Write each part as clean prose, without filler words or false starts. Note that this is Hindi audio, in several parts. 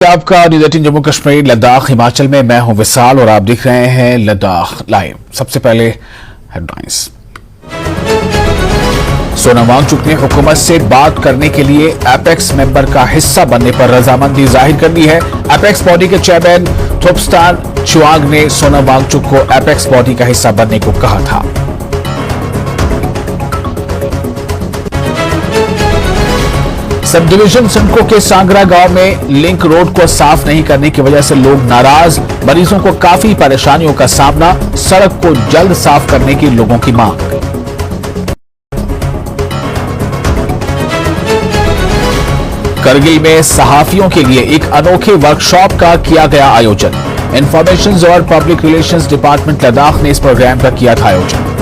आपका न्यूज़ 18 जम्मू कश्मीर लद्दाख हिमाचल में मैं हूं विशाल और आप देख रहे हैं लद्दाख लाइव। सबसे पहले हेडलाइंस। सोनम वांगचुक ने हुकूमत से बात करने के लिए एपेक्स मेंबर का हिस्सा बनने पर रजामंदी जाहिर कर दी है। एपेक्स बॉडी के चेयरमैन थोपस्टान चुआंग ने सोनम वांगचुक को एपेक्स बॉडी का हिस्सा बनने को कहा था। सब डिवीजन सड़कों के सांगरा गांव में लिंक रोड को साफ नहीं करने की वजह से लोग नाराज। मरीजों को काफी परेशानियों का सामना। सड़क को जल्द साफ करने की लोगों की मांग। करगिल में सहाफियों के लिए एक अनोखे वर्कशॉप का किया गया आयोजन। इंफॉर्मेशन और पब्लिक रिलेशंस डिपार्टमेंट लद्दाख ने इस प्रोग्राम का किया था आयोजन।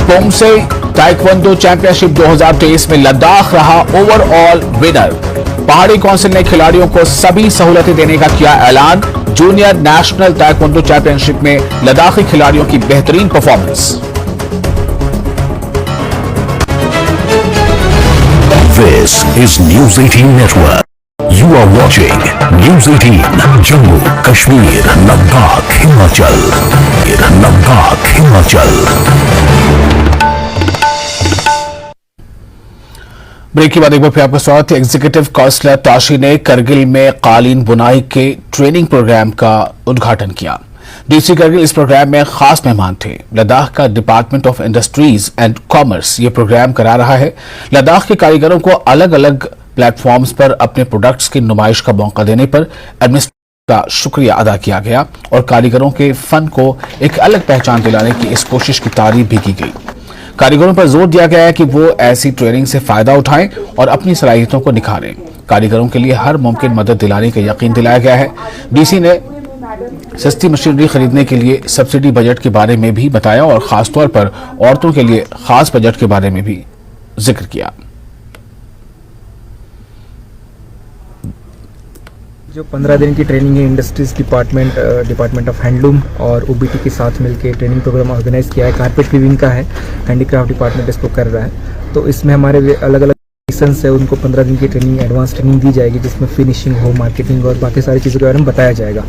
पोमसे ताइक्वांडो चैंपियनशिप 2023 में लद्दाख रहा ओवरऑल विनर। पहाड़ी काउंसिल ने खिलाड़ियों को सभी सहूलतें देने का किया ऐलान। जूनियर नेशनल ताइक्वांडो चैंपियनशिप में लद्दाखी खिलाड़ियों की बेहतरीन performance. This is News 18 Network. You are watching News 18 Jammu Kashmir Ladakh Himachal. Ladakh Himachal. Break के बाद एक बार फिर आपका स्वागत है। एग्जीक्यूटिव काउंसलर ताशी ने करगिल में कालीन बुनाई के ट्रेनिंग प्रोग्राम का उद्घाटन किया। डीसी करगिल इस प्रोग्राम में खास मेहमान थे। लद्दाख का department of industries and commerce ये प्रोग्राम करा रहा है। लद्दाख के कारीगरों को अलग अलग प्लेटफॉर्म्स पर अपने प्रोडक्ट्स की नुमाइश का मौका देने पर एडमिनिस्ट्रेटर का शुक्रिया अदा किया गया और कारीगरों के फन को एक अलग पहचान दिलाने की इस कोशिश की तारीफ भी की गई। कारीगरों पर जोर दिया गया है कि वो ऐसी ट्रेनिंग से फायदा उठाएं और अपनी सलाहियतों को निखारें। कारीगरों के लिए हर मुमकिन मदद दिलाने का यकीन दिलाया गया है। डीसी ने सस्ती मशीनरी खरीदने के लिए सब्सिडी बजट के बारे में भी बताया और खासतौर पर औरतों के लिए खास बजट के बारे में भी जिक्र किया। जो 15 दिन की ट्रेनिंग है इंडस्ट्रीज डिपार्टमेंट ऑफ हैंडलूम और ओबीटी के साथ मिलकर ट्रेनिंग प्रोग्राम ऑर्गेनाइज किया है। कारपेट वीविंग का है, हैंडीक्राफ्ट डिपार्टमेंट इसको कर रहा है। तो इसमें हमारे अलग अलग लाइसेंस है, उनको 15 दिन की ट्रेनिंग एडवांस ट्रेनिंग दी जाएगी जिसमें फिनिशिंग हो, मार्केटिंग और बाकी सारी चीज़ों के बारे में बताया जाएगा।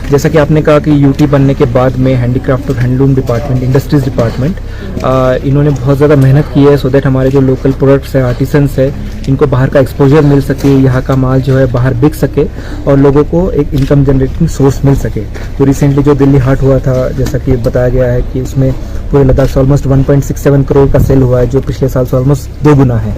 जैसा कि आपने कहा कि यूटी बनने के बाद में हैंडीक्राफ्ट और हैंडलूम डिपार्टमेंट, इंडस्ट्रीज डिपार्टमेंट इन्होंने बहुत ज़्यादा मेहनत की है सो दैट हमारे जो लोकल प्रोडक्ट्स है, आर्टिसंस है, इनको बाहर का एक्सपोजर मिल सके, यहाँ का माल जो है बाहर बिक सके और लोगों को एक इनकम जनरेटिंग सोर्स मिल सके। तो रिसेंटली जो दिल्ली हाट हुआ था, जैसा कि बताया गया है कि उसमें पूरे लद्दाख से ऑलमोस्ट 1.67 करोड़ का सेल हुआ है, जो पिछले साल से ऑलमोस्ट 2 गुना है।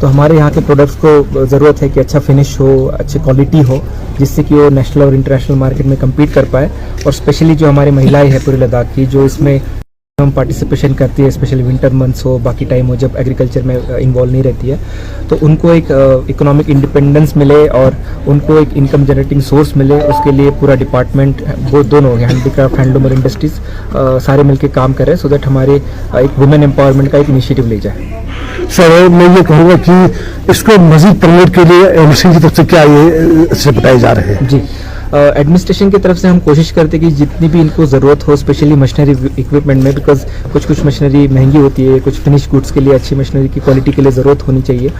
तो हमारे यहाँ के प्रोडक्ट्स को ज़रूरत है कि अच्छा फिनिश हो, अच्छी क्वालिटी हो, जिससे कि वो नेशनल और इंटरनेशनल मार्केट में कम्पीट कर पाए। और स्पेशली जो हमारी महिलाएं हैं पूरे लद्दाख की, जो इसमें हम पार्टिसिपेशन करती है, स्पेशली विंटर मंथ्स हो, बाकी टाइम हो जब एग्रीकल्चर में इन्वॉल्व नहीं रहती है, तो उनको एक इकोनॉमिक इंडिपेंडेंस मिले और उनको एक इनकम जनरेटिंग सोर्स मिले। उसके लिए पूरा डिपार्टमेंट वो दोनों हैंडीक्राफ्ट, हैंडलूम और इंडस्ट्रीज सारे मिलकर काम करें सो दैट हमारे एक वुमेन एम्पावरमेंट का एक इनिशिएटिव ले जाए। सर, मैं ये कहूँगा कि इसको मजीद प्रमोट के लिए एडमिनिस्ट्रेशन की तरफ से क्या ये से बताए जा रहे हैं? जी, एडमिनिस्ट्रेशन की तरफ से हम कोशिश करते हैं कि जितनी भी इनको ज़रूरत हो, स्पेशली मशीनरी इक्विपमेंट में, बिकॉज कुछ मशीनरी महंगी होती है, कुछ फिनिश गुड्स के लिए अच्छी मशीनरी की क्वालिटी के लिए ज़रूरत होनी चाहिए।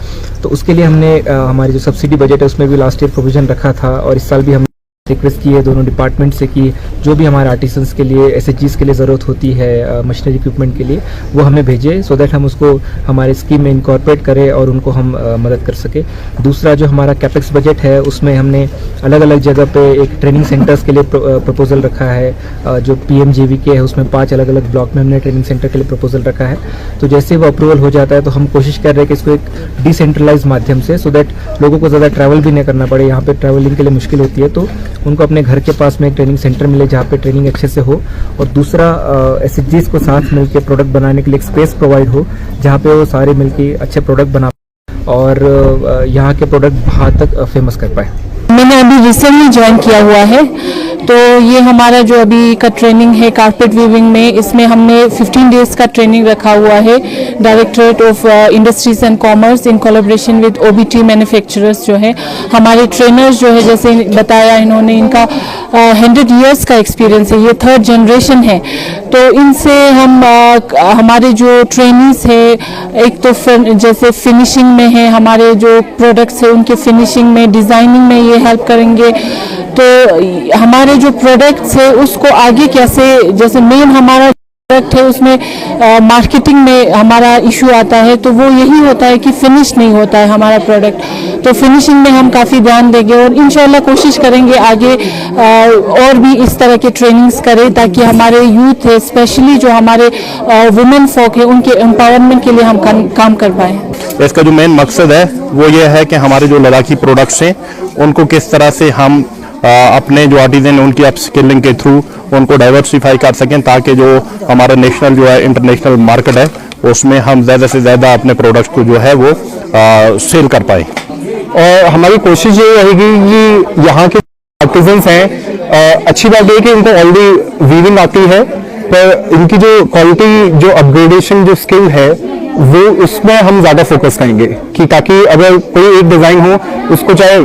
तो उसके लिए हमने हमारी जो सब्सिडी बजट है उसमें भी लास्ट ईयर प्रोविजन रखा था और इस साल भी हम रिक्वेस्ट की है दोनों डिपार्टमेंट से कि जो भी हमारे आर्टिसंस के लिए एसएचजीज के लिए ज़रूरत होती है मशीनरी इक्विपमेंट के लिए, वो हमें भेजें सो दैट हम उसको हमारे स्कीम में इनकॉर्पोरेट करें और उनको हम मदद कर सके। दूसरा जो हमारा कैपेक्स बजट है उसमें हमने अलग अलग जगह पे एक ट्रेनिंग सेंटर्स के लिए प्रपोजल रखा है। जो PMJVK है उसमें 5 अलग अलग ब्लॉक में हमने ट्रेनिंग सेंटर के लिए प्रपोजल रखा है। तो जैसे वो अप्रूवल हो जाता है तो हम कोशिश कर रहे हैं कि इसको एक डिसेंट्रलाइज माध्यम से, सो दैट लोगों को ज़्यादा ट्रैवल भी नहीं करना पड़े। यहाँ पे ट्रैवलिंग के लिए मुश्किल होती है, तो उनको अपने घर के पास में एक ट्रेनिंग सेंटर मिले जहाँ पे ट्रेनिंग अच्छे से हो। और दूसरा एसएचजीज को साथ मिलकर प्रोडक्ट बनाने के लिए एक स्पेस प्रोवाइड हो जहाँ पे वो सारे मिलके अच्छे प्रोडक्ट बना और यहाँ के प्रोडक्ट बाहर तक फेमस कर पाए। मैंने अभी रिसेंटली ज्वाइन किया हुआ है तो ये हमारा जो अभी का ट्रेनिंग है कारपेट वीविंग में, इसमें हमने 15 डेज का ट्रेनिंग रखा हुआ है। Directorate of industries and commerce in collaboration with OBT manufacturers जो है, हमारे ट्रेनर्स जो है, जैसे बताया इन्होंने, इनका 100 ईयर्स का एक्सपीरियंस है, ये 3rd जनरेशन है। तो इनसे हम हमारे जो ट्रेनीज है, एक तो जैसे फिनिशिंग में है, हमारे जो प्रोडक्ट्स है उनके फिनिशिंग में, डिज़ाइनिंग में ये हेल्प करेंगे। तो हमारे जो प्रोडक्ट्स है उसको आगे कैसे, जैसे मेन हमारा प्रोडक्ट है उसमें मार्केटिंग में हमारा इशू आता है, तो वो यही होता है कि फिनिश नहीं होता है हमारा प्रोडक्ट। तो फिनिशिंग में हम काफ़ी ध्यान देंगे और इंशाल्लाह कोशिश करेंगे आगे और भी इस तरह के ट्रेनिंग्स करें, ताकि हमारे यूथ है, स्पेशली जो हमारे वुमेन फोक है, उनके एम्पावरमेंट के लिए हम काम कर पाएँ। इसका जो मेन मकसद है वो ये है कि हमारे जो लद्दाखी प्रोडक्ट्स हैं उनको किस तरह से हम अपने जो आर्टिजन है उनकी अपस्किलिंग के थ्रू उनको डाइवर्सिफाई कर सकें, ताकि जो हमारा नेशनल जो है इंटरनेशनल मार्केट है उसमें हम ज़्यादा से ज़्यादा अपने प्रोडक्ट्स को जो है वो सेल कर पाएँ। और हमारी कोशिश ये रहेगी कि यहाँ के आर्टिजन्स हैं, अच्छी बात है कि इनको ऑलरेडी वीविंग आती है, पर इनकी जो क्वालिटी, जो अपग्रेडेशन, जो स्किल है वो उसमें हम ज़्यादा फोकस करेंगे, कि ताकि अगर कोई एक डिज़ाइन हो उसको चाहे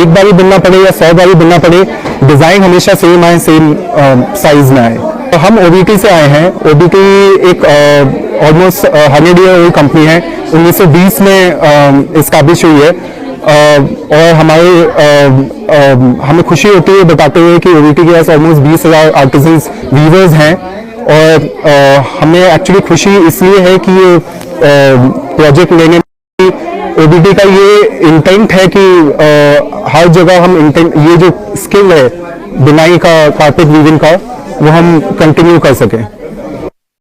एक बार ही बुनना पड़े या 100 बार ही बुनना पड़े, डिज़ाइन हमेशा सेम आए, सेम साइज में आए। तो हम ओबीटी से आए हैं। ओबीटी एक ऑलमोस्ट 100 ईयर ओल्ड कंपनी है, 1920 में इस्टेब्लिश हुई है। और हमें खुशी होती है बताते हुए कि ओबीटी के पास ऑलमोस्ट 20,000 आर्टिजन्स वीवर्स हैं। और हमें एक्चुअली खुशी इसलिए है कि ये प्रोजेक्ट लेने में ओबीटी का ये इंटेंट है कि हर जगह हम ये जो स्किल है बुनाई का, कारपेट वीविंग का, वो हम कंटिन्यू कर सकें।